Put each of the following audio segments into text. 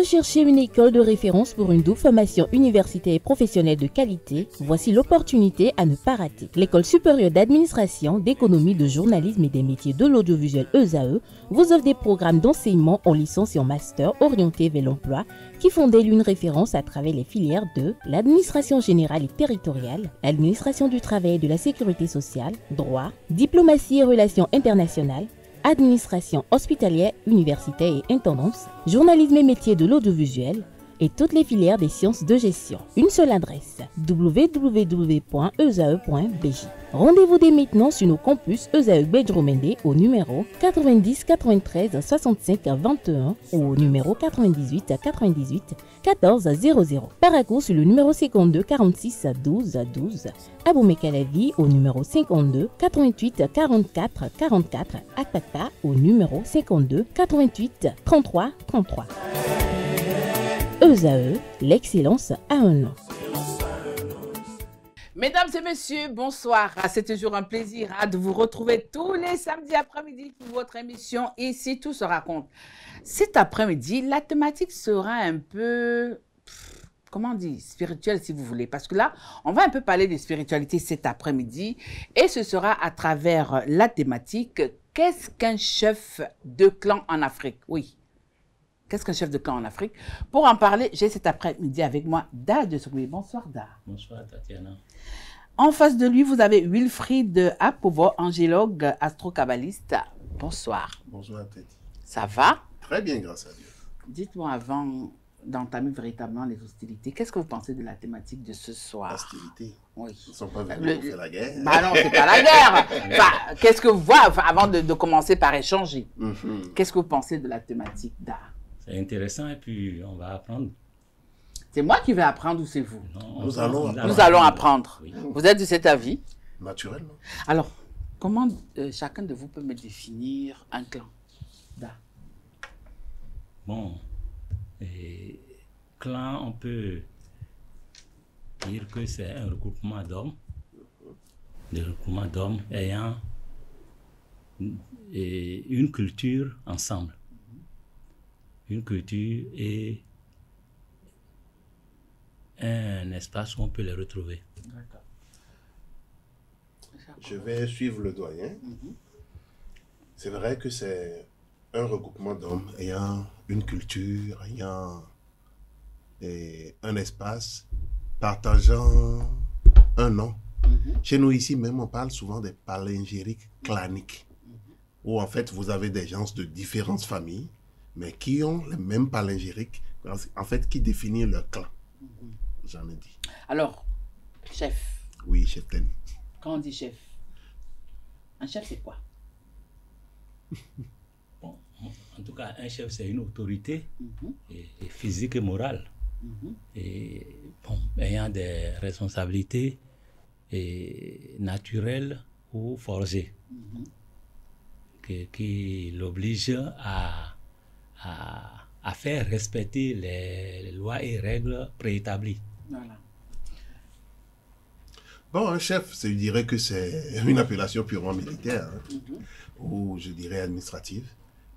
cherchez une école de référence pour une double formation universitaire et professionnelle de qualité? Voici l'opportunité à ne pas rater. L'École supérieure d'administration, d'économie, de journalisme et des métiers de l'audiovisuel ESAE vous offre des programmes d'enseignement en licence et en master orientés vers l'emploi qui font d'elle une référence à travers les filières de l'administration générale et territoriale, l'administration du travail et de la sécurité sociale, droit, diplomatie et relations internationales, administration hospitalière, universitaire et intendance, journalisme et métiers de l'audiovisuel et toutes les filières des sciences de gestion. Une seule adresse, www.esae.bj. Rendez-vous dès maintenant sur nos campus ESAE Bedjromende au numéro 90 93 65 21 ou au numéro 98 98 14 00. Paracourt sur le numéro 52 46 12 12. Aboumé-Calavi au numéro 52 88 44 44. Akpata au numéro 52 88 33 33. ESAE, l'excellence a un nom. Mesdames et messieurs, bonsoir. C'est toujours un plaisir de vous retrouver tous les samedis après-midi pour votre émission Ici tout se raconte. Cet après-midi, la thématique sera un peu, comment dire, spirituelle si vous voulez. Parce que là, on va un peu parler de spiritualité cet après-midi. Et ce sera à travers la thématique « Qu'est-ce qu'un chef de clan en Afrique ?» Oui. Qu'est-ce qu'un chef de clan en Afrique? Pour en parler, j'ai cet après-midi avec moi Da de Sokoui. Bonsoir Da. Bonsoir Tatiana. En face de lui, vous avez Wilfried Apovo, angélogue, astro-kabbaliste. Bonsoir. Bonsoir Tati. Ça va? Très bien, grâce à Dieu. Dites-moi avant d'entamer véritablement les hostilités, qu'est-ce que vous pensez de la thématique de ce soir? Hostilité. Oui. Ils ne sont pas venus pour faire la guerre. Bah non, c'est pas la guerre. Enfin, qu'est-ce que vous voyez, avant de commencer par échanger? Qu'est-ce que vous pensez de la thématique Da? C'est intéressant et puis on va apprendre. C'est moi qui vais apprendre ou c'est vous? Non, Nous allons Nous allons apprendre. Oui. Vous êtes de cet avis? Naturellement. Alors, comment chacun de vous peut me définir un clan? Da. Bon, et clan, on peut dire que c'est un regroupement d'hommes, des regroupements d'hommes ayant une culture ensemble. Une culture et un espace où on peut les retrouver. D'accord. Je vais suivre le doyen. C'est vrai que c'est un regroupement d'hommes ayant une culture, ayant un espace, partageant un nom. Chez nous ici même, on parle souvent des palingyriques claniques, où en fait vous avez des gens de différentes familles, mais qui ont le même palingyrique, en fait, qui définit leur clan. J'en ai dit. Alors, chef. Oui, cheftaine. Quand on dit chef, un chef c'est quoi? Bon, en tout cas, un chef, c'est une autorité et physique et morale. Et bon, ayant des responsabilités naturelles ou forcées qui l'obligent à faire respecter les lois et règles préétablies. Voilà. Bon, un chef, je dirais que c'est une appellation purement militaire, ou je dirais administrative,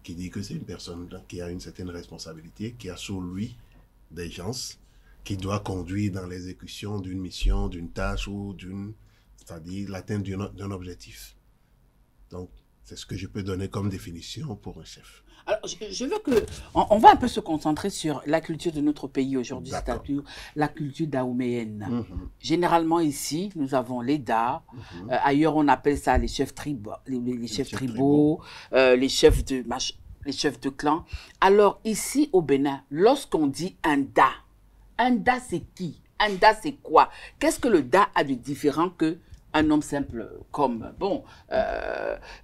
qui dit que c'est une personne qui a une certaine responsabilité, qui a sous lui des gens, qui doit conduire dans l'exécution d'une mission, d'une tâche ou c'est-à-dire l'atteinte d'un objectif. Donc, c'est ce que je peux donner comme définition pour un chef. Alors, je veux que... On va un peu se concentrer sur la culture de notre pays aujourd'hui, c'est-à-dire la culture daouméenne. Généralement ici, nous avons les Da. Ailleurs, on appelle ça les chefs tribaux, les chefs tribaux, les chefs de clan. Alors, ici au Bénin, lorsqu'on dit un Da c'est qui? Un Da c'est quoi? Qu'est-ce que le Da a de différent que un homme simple comme, bon,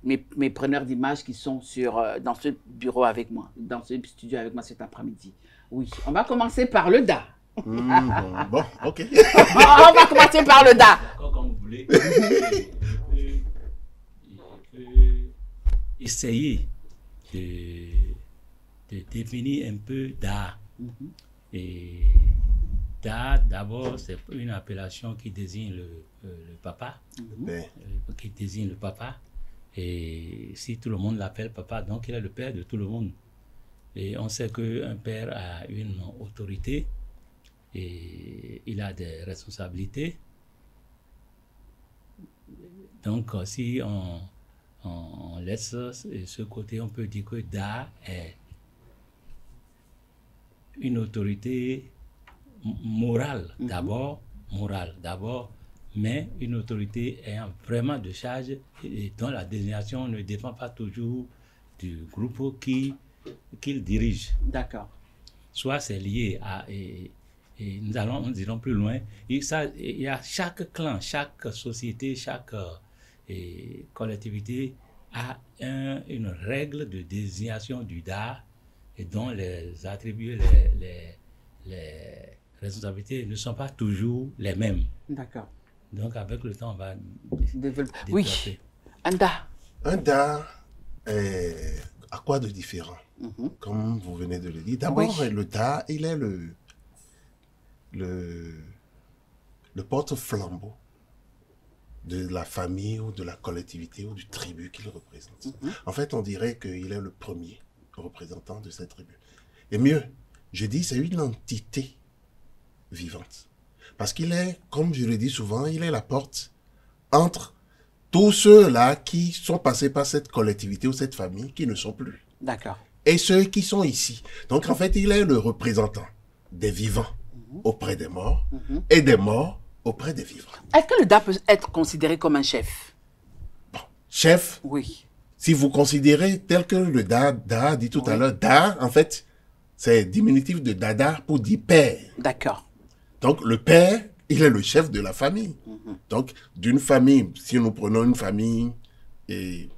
mes preneurs d'images qui sont dans ce bureau avec moi, dans ce studio avec moi cet après-midi. Oui, on va commencer par le Da. Bon, ok. On va commencer par le Da. Comme vous voulez. Essayer de définir un peu Da. Et Da, d'abord, c'est une appellation qui désigne le papa. Qui désigne le papa. Et si tout le monde l'appelle papa, donc il est le père de tout le monde. Et on sait qu'un père a une autorité et il a des responsabilités. Donc, si on laisse ce côté, on peut dire que Da est une autorité morale d'abord, mais une autorité ayant vraiment de charge et dont la désignation ne dépend pas toujours du groupe qu'il dirige. D'accord. Soit c'est lié à... Et nous irons plus loin. Il y a chaque clan, chaque société, chaque collectivité a une règle de désignation du Da et dont les attributs, les responsabilités ne sont pas toujours les mêmes. D'accord. Donc avec le temps, on va développer. développer. Oui, un Da. Un Da est à quoi de différent? Comme vous venez de le dire. D'abord, le Da, il est le porte-flambeau de la famille ou de la collectivité ou du tribu qu'il représente. En fait, on dirait qu'il est le premier représentant de cette tribu. Et mieux, je dis, c'est une entité vivante. Parce qu'il est, comme je le dis souvent, il est la porte entre tous ceux-là qui sont passés par cette collectivité ou cette famille qui ne sont plus. D'accord. Et ceux qui sont ici. Donc, en fait, il est le représentant des vivants auprès des morts et des morts auprès des vivants. Est-ce que le Da peut être considéré comme un chef? Bon, chef, oui. Si vous considérez tel que le Da a dit tout à l'heure, Da, en fait, c'est diminutif de Dada pour dire père. D'accord. Donc, le père, il est le chef de la famille. Donc, d'une famille, si nous prenons une famille limitée,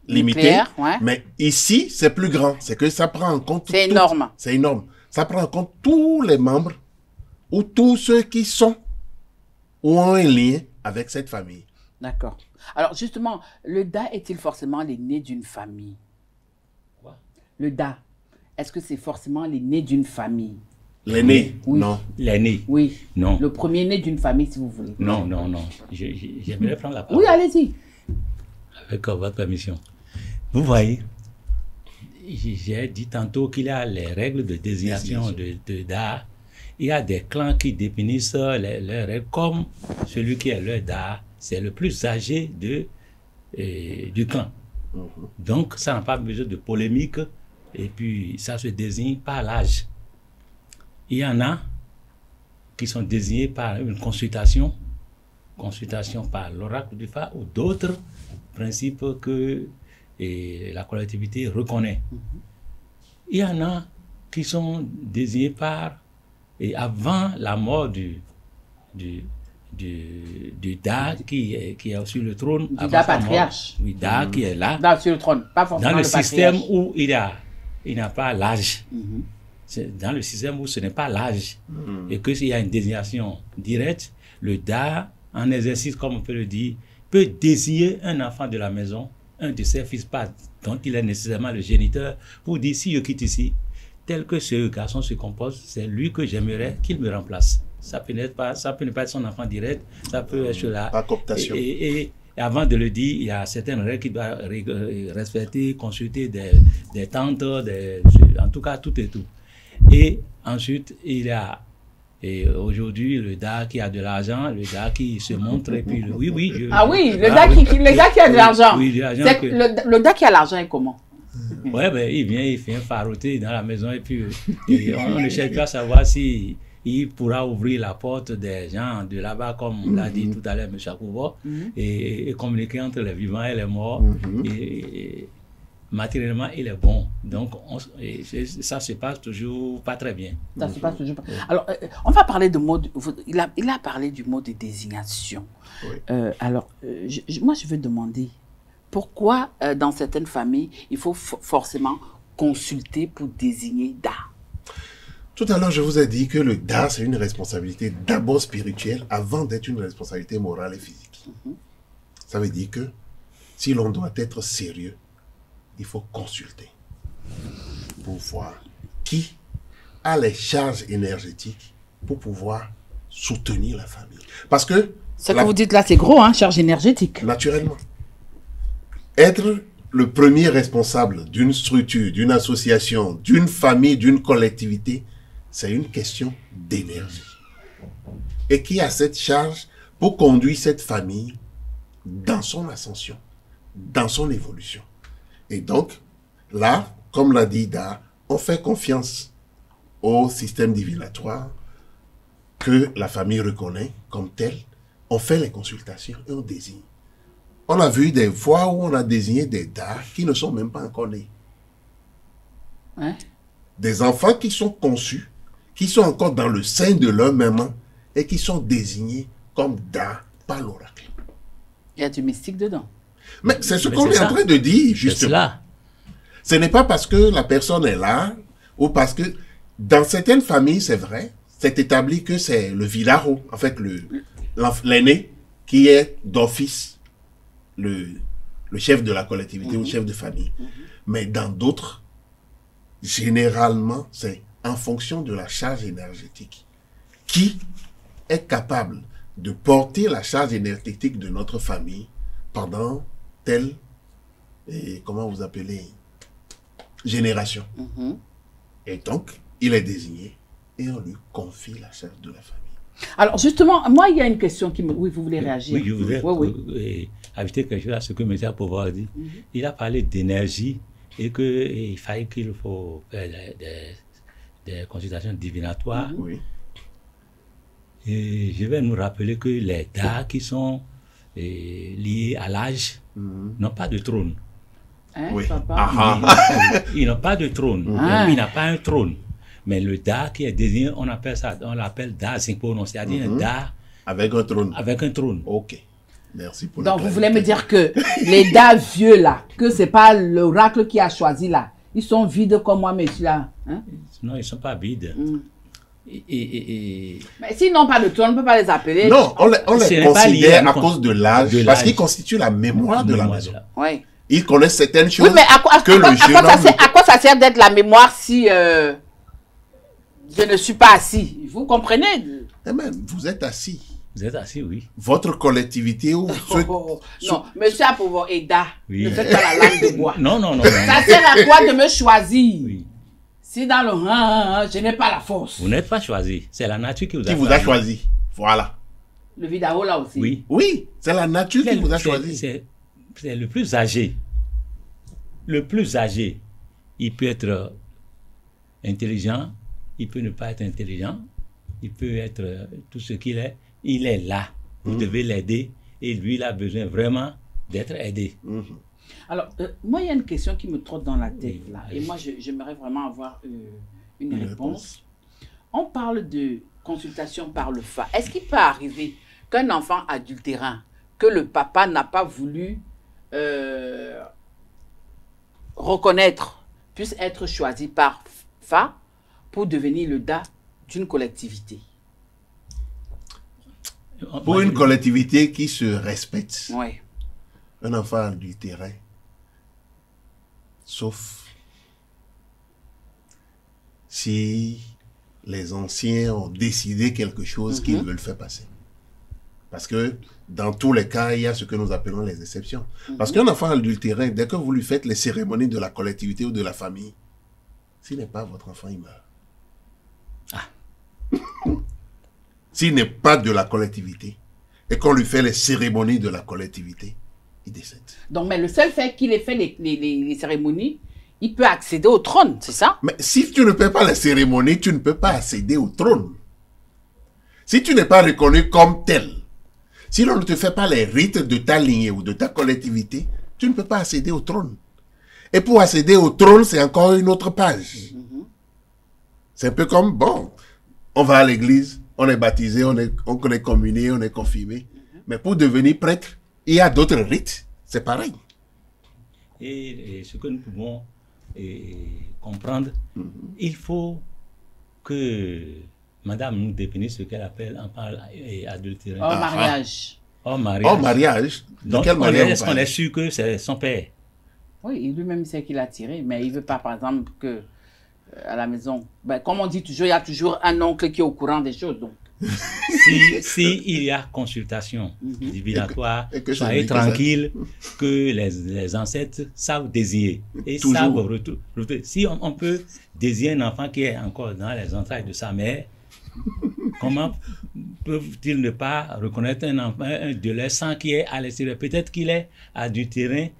Nucléaire, ouais. Mais ici, c'est plus grand. C'est que ça prend en compte... C'est énorme. C'est énorme. Ça prend en compte tous les membres ou tous ceux qui sont ou ont un lien avec cette famille. D'accord. Alors, justement, le Da est-il forcément l'aîné d'une famille? Quoi? Le Da, est-ce que c'est forcément l'aîné d'une famille? L'aîné? Oui. Non. L'aîné? Oui. Non. Le premier-né d'une famille, si vous voulez. Non, non, non. J'aimerais prendre la parole. Oui, allez-y. Avec votre permission. Vous voyez, j'ai dit tantôt qu'il y a les règles de désignation de Da. Il y a des clans qui définissent les règles comme celui qui est le Da. C'est le plus âgé du clan. Donc, ça n'a pas besoin de polémique. Et puis, ça se désigne par l'âge. Il y en a qui sont désignés par une consultation par l'oracle du Fa ou d'autres principes que la collectivité reconnaît. Il y en a qui sont désignés par, et avant la mort du Da qui est sur le trône. Du Da patriarche. Oui, Da qui est là. Da sur le trône, pas forcément dans le système patriarche. où il n'a pas l'âge. C'est dans le système où ce n'est pas l'âge. Et que s'il y a une désignation directe, le Da, en exercice, comme on peut le dire, peut désigner un enfant de la maison, un de ses fils, pas dont il est nécessairement le géniteur, pour dire si je quitte ici, tel que ce garçon se compose, c'est lui que j'aimerais qu'il me remplace. Ça peut ne pas être son enfant direct, ça peut être là. Pas cooptation. Et avant de le dire, il y a certaines règles qu'il doit respecter, consulter des tantes, en tout cas tout et tout. Et ensuite, il y a aujourd'hui le Da qui a de l'argent, le Da qui se montre, et puis le Da qui a de l'argent. Oui, le Da qui a l'argent est comment? Ouais, ben, il vient, il fait un faroté dans la maison, et puis on ne cherche pas à savoir si il pourra ouvrir la porte des gens de là-bas, comme l'a dit tout à l'heure M. Akoubo, et communiquer entre les vivants et les morts. Et matériellement, il est bon. Donc, ça se passe toujours pas très bien. Ça se passe toujours pas. Alors, on va parler de mot. Il a parlé du mot de désignation. Oui. Alors, moi, je veux demander pourquoi, dans certaines familles, il faut forcément consulter pour désigner Da. Tout à l'heure, je vous ai dit que le Da, c'est une responsabilité d'abord spirituelle avant d'être une responsabilité morale et physique. Ça veut dire que si l'on doit être sérieux, il faut consulter pour voir qui a les charges énergétiques pour pouvoir soutenir la famille. Parce que... Ce que vous dites là, c'est gros, hein, charge énergétique. Naturellement. Être le premier responsable d'une structure, d'une association, d'une famille, d'une collectivité, c'est une question d'énergie. Et qui a cette charge pour conduire cette famille dans son ascension, dans son évolution. Et donc, là, comme l'a dit Ida, on fait confiance au système divinatoire que la famille reconnaît comme tel. On fait les consultations et on désigne. On a vu des fois où on a désigné des DA qui ne sont même pas encore nés. Hein? Des enfants qui sont conçus, qui sont encore dans le sein de leur maman et qui sont désignés comme DA par l'oracle. Il y a du mystique dedans. Mais c'est ce Mais qu'on c'est est en ça. train de dire, C'est justement. cela. Ce n'est pas parce que la personne est là ou parce que dans certaines familles, c'est vrai, c'est établi que c'est le vilaro, en fait, l'aîné qui est d'office le chef de la collectivité ou le chef de famille. Mais dans d'autres, généralement, c'est en fonction de la charge énergétique. Qui est capable de porter la charge énergétique de notre famille pendant telle, et comment vous appelez, génération. Et donc, il est désigné et on lui confie la charge de la famille. Alors, justement, moi, il y a une question qui me... Oui, vous voulez réagir? Oui, je voudrais Oui. ajouter quelque chose à ce que M. Pouvoir dit. Il a parlé d'énergie et qu'il fallait qu'il faut faire des consultations divinatoires. Oui. Et je vais nous rappeler que les DA qui sont liés à l'âge n'ont pas de trône. Hein, Oui. papa? Ils n'ont pas de trône. Ah. Il n'a pas un trône. Mais le DA qui est désigné, on l'appelle DA Zingpono, c'est-à-dire un DA Avec un trône. avec un trône. Ok. Merci pour Donc, la vous voulez me clarification. dire que les DA vieux, là, que c'est pas l'oracle qui a choisi, là, ils sont vides comme moi, mais là. Hein? Non, ils ne sont pas vides. Mais s'ils n'ont pas de trône, on ne peut pas les appeler. Non, on Ce les n'est pas lié considère à à cause de l'âge, de parce l'âge. qu'ils constituent la mémoire de la maison. Oui. Ils connaissent certaines choses Oui, mais à quoi, que le jeune homme... à quoi ça sert d'être la mémoire si je ne suis pas assis? Vous comprenez? Eh ben, vous êtes assis. Vous êtes assis, oui. Votre collectivité ou ceux... Non, monsieur Apouvo Eda, Oui. ne faites pas la langue de bois. Non, non, non. Ça sert à quoi de me choisir? Oui. Si dans le je n'ai pas la force. Vous n'êtes pas choisi. C'est la nature qui vous a qui vous a choisi. Voilà. Le vidao là aussi. Oui. Oui, c'est la nature qui vous a C'est- choisi. C'est le plus âgé. Le plus âgé, il peut être intelligent, il peut ne pas être intelligent, il peut être tout ce qu'il est. Il est là. Vous devez l'aider et lui, il a besoin vraiment d'être aidé. Alors, moi, il y a une question qui me trotte dans la tête Oui, là. allez. Et moi, j'aimerais vraiment avoir une réponse. On parle de consultation par le Fa. Est-ce qu'il peut arriver qu'un enfant adultérant, que le papa n'a pas voulu reconnaître, puisse être choisi par Fa pour devenir le DA d'une collectivité? Pour une collectivité qui se respecte, Oui. un enfant adultéré, sauf si les anciens ont décidé quelque chose qu'ils veulent faire passer. Parce que dans tous les cas, il y a ce que nous appelons les exceptions. Parce qu'un enfant adultéré, dès que vous lui faites les cérémonies de la collectivité ou de la famille, s'il n'est pas votre enfant, il meurt. S'il n'est pas de la collectivité et qu'on lui fait les cérémonies de la collectivité, il décède. Donc, mais le seul fait qu'il ait fait les cérémonies, il peut accéder au trône, c'est ça? Mais si tu ne fais pas les cérémonies, tu ne peux pas accéder au trône. Si tu n'es pas reconnu comme tel, si l'on ne te fait pas les rites de ta lignée ou de ta collectivité, tu ne peux pas accéder au trône. Et pour accéder au trône, c'est encore une autre page. C'est un peu comme, bon, on va à l'église, on est baptisé, on est communié, on est confirmé. Mais pour devenir prêtre, il y a d'autres rites. C'est pareil. Et ce que nous pouvons comprendre, il faut que Madame nous définisse ce qu'elle appelle en parle adultère. Hors mariage. Hors mariage. Hors mariage, de Donc, quelle manière est-ce vous qu'on est parlez? sûr que c'est son père? Oui, lui-même sait qu'il a tiré, mais il ne veut pas, par exemple, que à la maison, ben, comme on dit toujours, il y a toujours un oncle qui est au courant des choses. Donc, si il y a consultation divinatoire, et que soyez celui que tranquille que les ancêtres savent désigner et Toujours. savent retrouver. Si on peut désigner un enfant qui est encore dans les entrailles de sa mère, comment peuvent-ils ne pas reconnaître un enfant de leur sang qui est à l'extérieur? Peut-être qu'il est adultéré,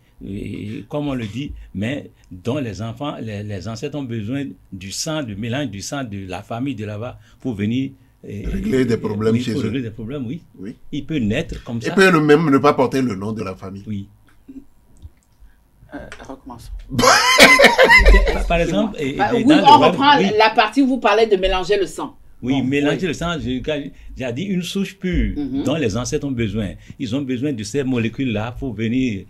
comme on le dit, mais dont les enfants, les ancêtres ont besoin du sang, du mélange du sang de la famille de là-bas pour venir régler des problèmes chez eux. Régler des problèmes, oui. Oui. Il peut naître comme ça. Et peut même ne pas porter le nom de la famille. Oui. Recommence. Par exemple, oui, on reprend la partie où vous parlez de mélanger le sang. Oui, Bon, mélanger le sang, j'ai dit une souche pure dont les ancêtres ont besoin. Ils ont besoin de ces molécules-là pour venir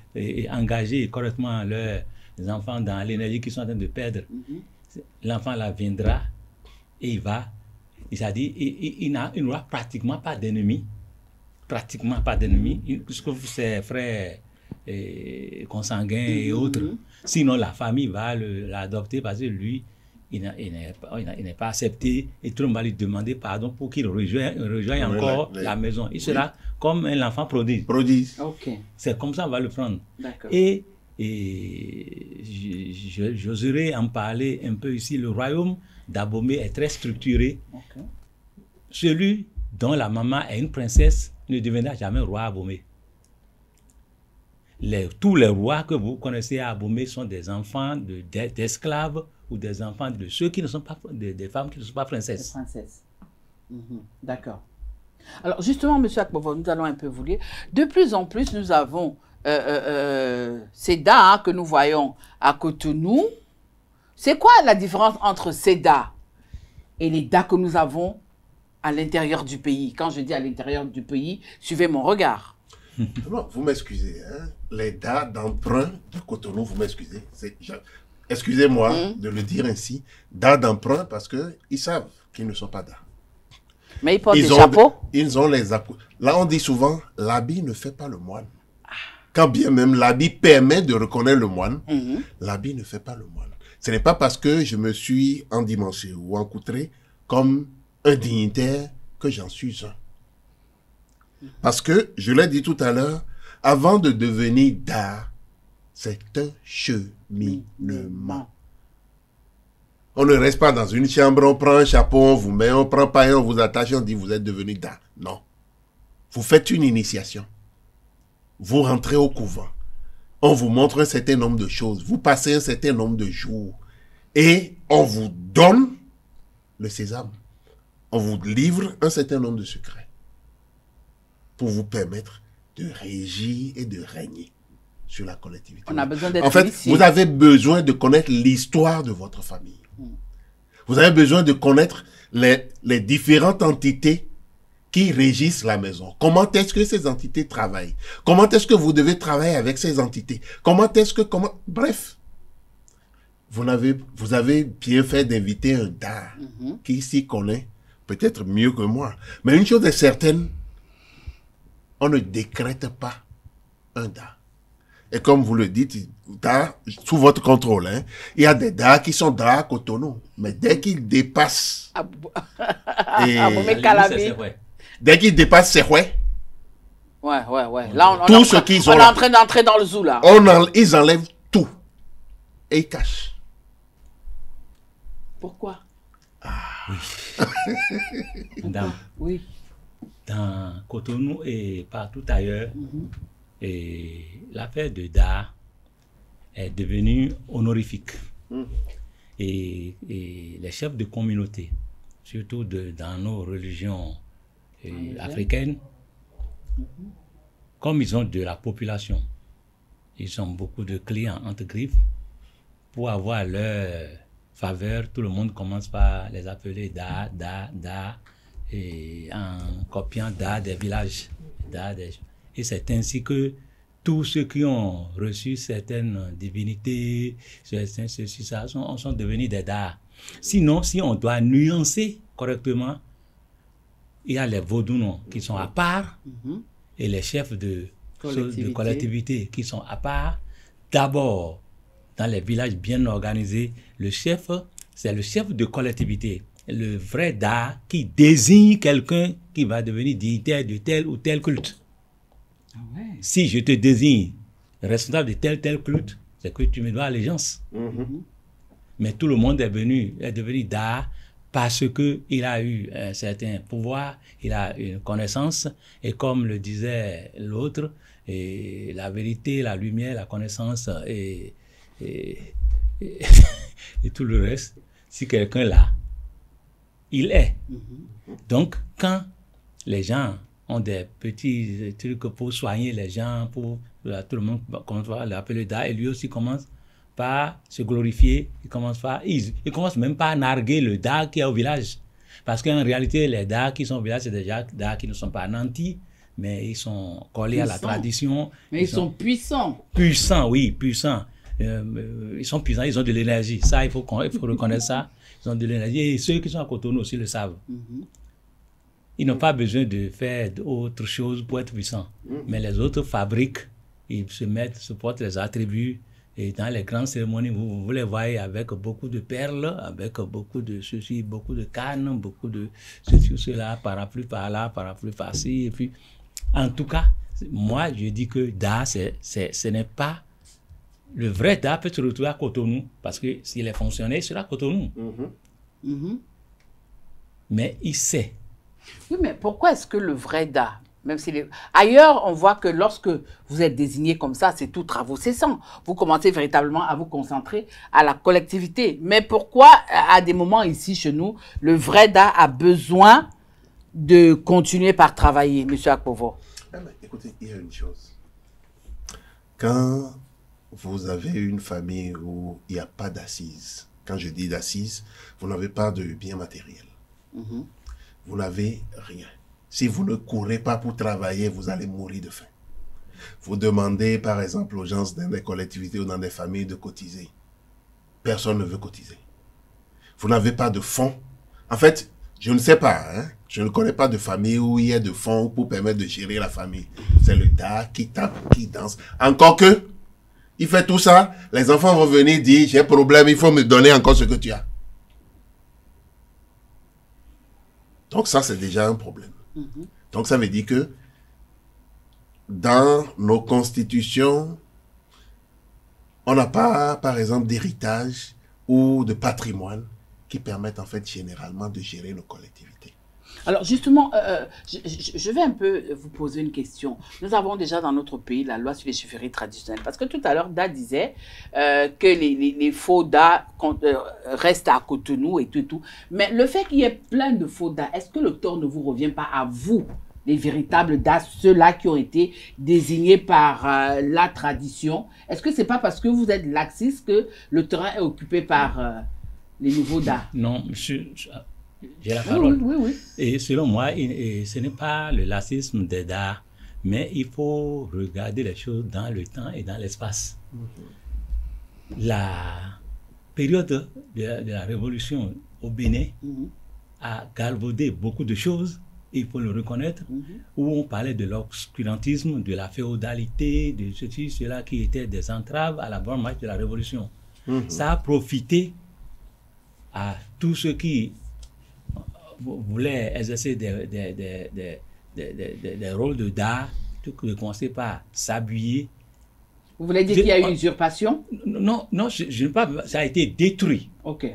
engager correctement leurs enfants dans l'énergie qu'ils sont en train de perdre. L'enfant là viendra et il va. C'est-à-dire, il n'aura pratiquement pas d'ennemis. Pratiquement pas d'ennemis, puisque ses frères consanguins et autres. Sinon, la famille va l'adopter parce que lui, il n'est pas accepté et tout le monde va lui demander pardon pour qu'il rejoigne encore la maison. Il sera comme un enfant prodige. Okay. C'est comme ça on va le prendre. Et j'oserais en parler un peu ici. Le royaume d'Abomey est très structuré. Celui dont la maman est une princesse ne deviendra jamais roi à Abomey. Tous les rois que vous connaissez à Abomey sont des enfants d'esclaves ou des enfants de ceux qui ne sont pas des femmes qui ne sont pas princesses. Princesses. D'accord. Alors justement, M. Akpovo, nous allons un peu vous lire. De plus en plus, nous avons ces DA que nous voyons à Cotonou. C'est quoi la différence entre ces DA et les DA que nous avons à l'intérieur du pays? Quand je dis à l'intérieur du pays, suivez mon regard. Non, vous m'excusez, hein? Les DA d'emprunt de Cotonou, vous m'excusez. Excusez-moi de le dire ainsi. DA d'emprunt parce qu'ils savent qu'ils ne sont pas DA. Mais ils portent des chapeaux. Ils ont les Là, on dit souvent, l'habit ne fait pas le moine. Quand bien même l'habit permet de reconnaître le moine, l'habit ne fait pas le moine. Ce n'est pas parce que je me suis endimanché ou encoutré comme un dignitaire que j'en suis un. Parce que, je l'ai dit tout à l'heure, avant de devenir DA, c'est un cheminement. On ne reste pas dans une chambre, on prend un chapeau, on vous met, on prend pas, on vous attache, on dit vous êtes devenu DA. Non. Vous faites une initiation. Vous rentrez au couvent. On vous montre un certain nombre de choses. Vous passez un certain nombre de jours. Et on vous donne le sésame. On vous livre un certain nombre de secrets. Pour vous permettre de régir et de régner sur la collectivité. On a besoin d'être En fait, initié. vous avez besoin de connaître l'histoire de votre famille. Vous avez besoin de connaître les différentes entités qui régissent la maison. Comment est-ce que ces entités travaillent? Comment est-ce que vous devez travailler avec ces entités? Bref, vous avez bien fait d'inviter un DA qui s'y connaît peut-être mieux que moi. Mais une chose est certaine, on ne décrète pas un DA. Et comme vous le dites, DA, sous votre contrôle, hein, il y a des DA qui sont DA à Cotonou. Mais dès qu'ils dépassent... Dès qu'ils dépassent, c'est ouais. Ouais. Là, on tout ce qu'ils ont est en train d'entrer dans le zoo, là. Ils enlèvent tout. Et ils cachent. Pourquoi? Oui. Dans Cotonou et partout ailleurs, et l'affaire de DA est devenue honorifique. Et les chefs de communauté, surtout dans nos religions africaines, comme ils ont de la population, ils ont beaucoup de clients entre griffes, pour avoir leur faveur, tout le monde commence par les appeler Da, et en copiant Da des villages. Et c'est ainsi que tous ceux qui ont reçu certaines divinités, ceci, ça, sont devenus des Da. Sinon, si on doit nuancer correctement, il y a les Vaudounos qui sont à part et les chefs de collectivité qui sont à part. D'abord, dans les villages bien organisés, le chef, c'est le chef de collectivité le vrai Da qui désigne quelqu'un qui va devenir dignitaire de tel ou tel culte. Ah ouais. Si je te désigne responsable de tel culte, c'est que tu me dois allégeance. Mais tout le monde est devenu Da parce qu'il a eu un certain pouvoir, il a une connaissance, et comme le disait l'autre, et la vérité, la lumière, la connaissance et tout le reste, si quelqu'un l'a, il est. Donc, quand les gens ont des petits trucs pour soigner les gens, pour tout le monde commence à l'appeler Da, et lui aussi commence par se glorifier, il commence même pas à narguer le Da qui est au village. Parce qu'en réalité, les Da qui sont au village, c'est des Da qui ne sont pas nantis, mais ils sont collés à la tradition. Mais ils sont puissants. Puissants, oui, puissants. Ils sont puissants, ils ont de l'énergie. Ça, il faut reconnaître ça. Ils ont de l'énergie. Et ceux qui sont à Cotonou aussi le savent. Ils n'ont pas besoin de faire autre chose pour être puissants. Mais les autres fabriquent, ils se portent les attributs. Et dans les grandes cérémonies, vous les voyez avec beaucoup de perles, avec beaucoup de ceci, beaucoup de cannes, beaucoup de ceci ou cela, parapluie par là, parapluie par-ci. Et puis, en tout cas, moi, je dis que Da, ce n'est pas... Le vrai Da peut se retrouver à Cotonou, parce que s'il est fonctionnaire, il sera à Cotonou. Mais il sait. Oui, mais pourquoi est-ce que le vrai Da, même s'il est... Ailleurs, on voit que lorsque vous êtes désigné comme ça, c'est tout travaux cessants. Vous commencez véritablement à vous concentrer à la collectivité. Mais pourquoi, à des moments ici, chez nous, le vrai Da a besoin de continuer par travailler, M. Akpovo? Écoutez, il y a une chose. Quand vous avez une famille où il n'y a pas d'assises, quand je dis d'assises, vous n'avez pas de biens matériels. Vous n'avez rien. Si vous ne courez pas pour travailler, vous allez mourir de faim. Vous demandez, par exemple, aux gens dans des collectivités ou dans des familles de cotiser. Personne ne veut cotiser. Vous n'avez pas de fonds. En fait, je ne sais pas, hein? Je ne connais pas de famille où il y a de fonds pour permettre de gérer la famille. C'est le Da qui tape, qui danse. Encore que, il fait tout ça, les enfants vont venir dire, j'ai un problème, il faut me donner encore ce que tu as. Donc ça, c'est déjà un problème. Donc ça veut dire que dans nos constitutions, on n'a pas, par exemple, d'héritage ou de patrimoine qui permettent en fait généralement de gérer nos collectivités. Alors justement, je vais un peu vous poser une question. Nous avons déjà dans notre pays la loi sur les chefferies traditionnelles. Parce que tout à l'heure, Da disait que les faux Da restent à Cotonou et tout. Mais le fait qu'il y ait plein de faux Da, est-ce que le tort ne vous revient pas à vous, les véritables Da, ceux-là qui ont été désignés par la tradition? Est-ce que ce n'est pas parce que vous êtes laxiste que le terrain est occupé par les nouveaux Da? Non, monsieur... J'ai la parole. Oui. Et selon moi, ce n'est pas le laxisme des Da, mais il faut regarder les choses dans le temps et dans l'espace. La période de la révolution au Bénin a galvaudé beaucoup de choses, il faut le reconnaître, où on parlait de l'obscurantisme, de la féodalité, de ceci, cela qui étaient des entraves à la bonne marche de la révolution. Ça a profité à tous ceux qui voulaient exercer des rôles de Da, de commencer par s'habiller. Vous voulez dire qu'il y a eu une usurpation? Non, je ne pas. Ça a été détruit. Ok.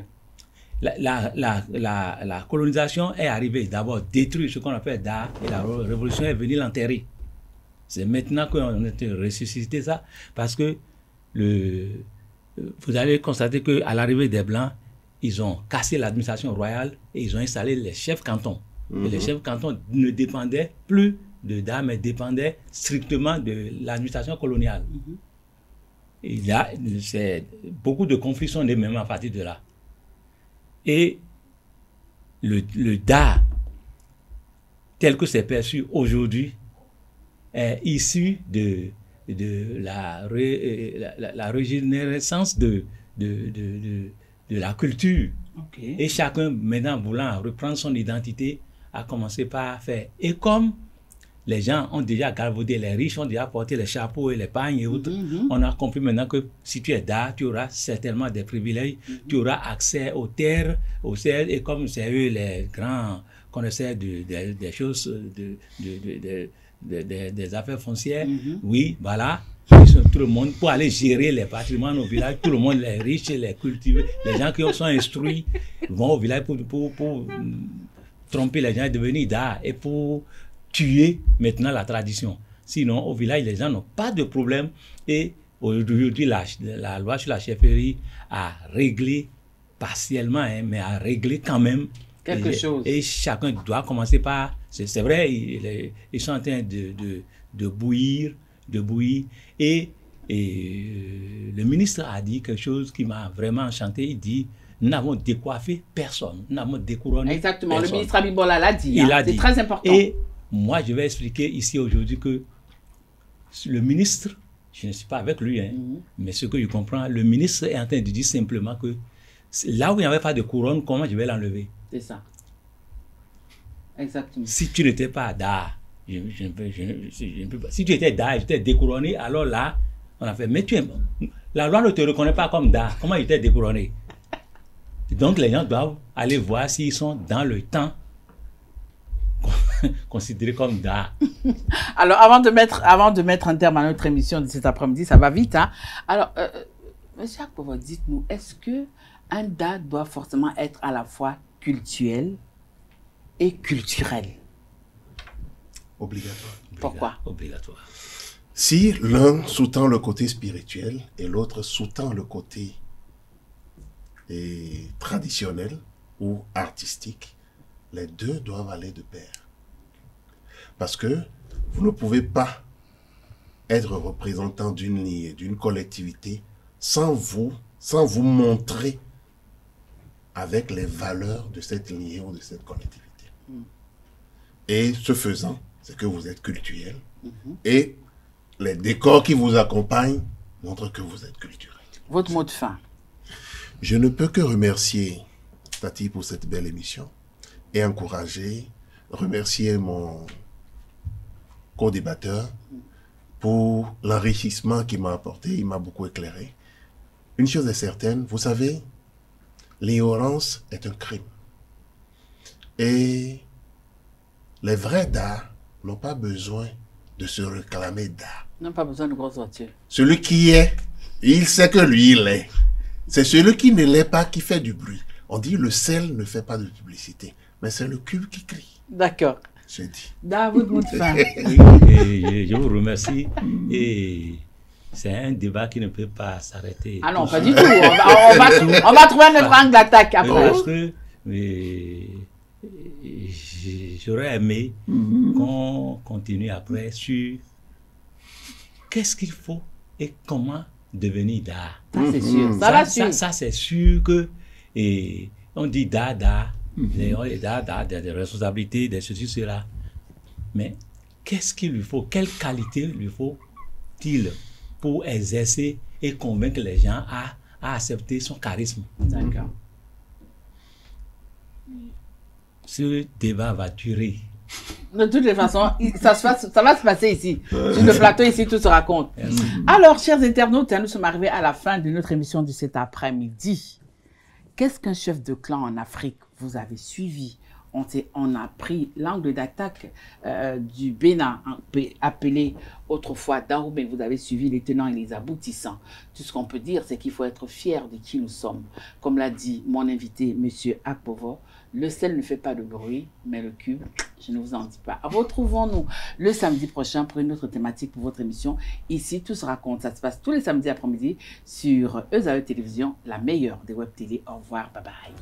La colonisation est arrivée d'abord détruire ce qu'on appelle Da, et la révolution est venue l'enterrer. C'est maintenant qu'on a ressuscité ça, parce que vous allez constater qu'à l'arrivée des Blancs, ils ont cassé l'administration royale et ils ont installé les chefs cantons. Et les chefs cantons ne dépendaient plus de Da, mais dépendaient strictement de l'administration coloniale. Et là, beaucoup de conflits sont nés même à partir de là. Et le Da, tel que c'est perçu aujourd'hui, est issu de la régénérescence de la culture. Et chacun, maintenant, voulant reprendre son identité, a commencé par faire. Et comme les gens ont déjà galvaudé, les riches ont déjà porté les chapeaux et les pagnes et autres. On a compris maintenant que si tu es Da, tu auras certainement des privilèges, tu auras accès aux terres, et comme c'est eux les grands connaisseurs des choses, des affaires foncières, oui, voilà. Tout le monde, pour aller gérer les patrimoines au village, tout le monde, les riches, les cultivés, les gens qui sont instruits vont au village pour tromper les gens et devenir Da et pour tuer maintenant la tradition. Sinon, au village, les gens n'ont pas de problème. Et aujourd'hui, la loi sur la chefferie a réglé partiellement, hein, mais a réglé quand même quelque chose. Et chacun doit commencer par... C'est vrai, ils sont en train de bouillir. Et le ministre a dit quelque chose qui m'a vraiment enchanté. Il dit, nous n'avons décoiffé personne, nous n'avons découronné exactement, personne. Le ministre Abibola l'a dit. Il a dit. C'est très important. Et moi, je vais expliquer ici aujourd'hui que le ministre, je ne suis pas avec lui, hein, mais ce que je comprends, le ministre est en train de dire simplement que là où il n'y avait pas de couronne, comment je vais l'enlever? C'est ça. Exactement. Si tu n'étais pas Da, je ne peux pas. Si tu étais Da et j'étais découronné, alors là, on a fait, mais la loi ne te reconnaît pas comme Da. Comment il était découronné? Donc les gens doivent aller voir s'ils sont dans le temps considérés comme Da. Alors, avant de mettre un terme à notre émission de cet après-midi, ça va vite, hein? Alors, monsieur Akpovo, dites-nous, est-ce que un Da doit forcément être à la fois cultuel et culturel? Obligatoire. Pourquoi? Obligatoire. Si l'un sous-tend le côté spirituel et l'autre sous-tend le côté traditionnel ou artistique, les deux doivent aller de pair. Parce que vous ne pouvez pas être représentant d'une lignée, d'une collectivité, sans vous montrer avec les valeurs de cette lignée ou de cette collectivité. Et ce faisant, c'est que vous êtes culturel et les décors qui vous accompagnent montrent que vous êtes culturel. Votre mot de fin? Je ne peux que remercier Tati pour cette belle émission et remercier mon co-débatteur pour l'enrichissement qu'il m'a apporté. Il m'a beaucoup éclairé. Une chose est certaine, vous savez, l'ignorance est un crime. Et les vrais Da n'ont pas besoin de se réclamer Da. Ils n'ont pas besoin de grosses voitures. Celui qui est, il sait que lui, il est. C'est celui qui ne l'est pas qui fait du bruit. On dit le sel ne fait pas de publicité, mais c'est le cube qui crie. D'accord. J'ai dit. Da, votre mot de fin. Oui, je vous remercie. Et c'est un débat qui ne peut pas s'arrêter. Ah non, pas du tout. On va trouver notre angle d'attaque après. Parce que j'aurais aimé qu'on continue après sur qu'est-ce qu'il faut et comment devenir Da. Ça, c'est sûr. Ça, c'est sûr que on dit Da, des responsabilités, des ceci, cela. Mais qu'est-ce qu'il lui faut? Quelle qualité lui faut-il pour exercer et convaincre les gens à accepter son charisme? D'accord. Ce débat va durer. De toutes les façons, ça va se passer ici. Sur le plateau, ici, tout se raconte. Merci. Alors, chers internautes, nous sommes arrivés à la fin de notre émission de cet après-midi. Qu'est-ce qu'un chef de clan en Afrique? Vous avez suivi. On a pris l'angle d'attaque du Bénin, appelé autrefois Dahomey. Vous avez suivi les tenants et les aboutissants. Tout ce qu'on peut dire, c'est qu'il faut être fier de qui nous sommes. Comme l'a dit mon invité, M. Akpovo, le sel ne fait pas de bruit, mais le cube, je ne vous en dis pas. Retrouvons-nous le samedi prochain pour une autre thématique pour votre émission. Ici, tout se raconte. Ça se passe tous les samedis après-midi sur ESAE Télévision, la meilleure des web télé. Au revoir, bye bye.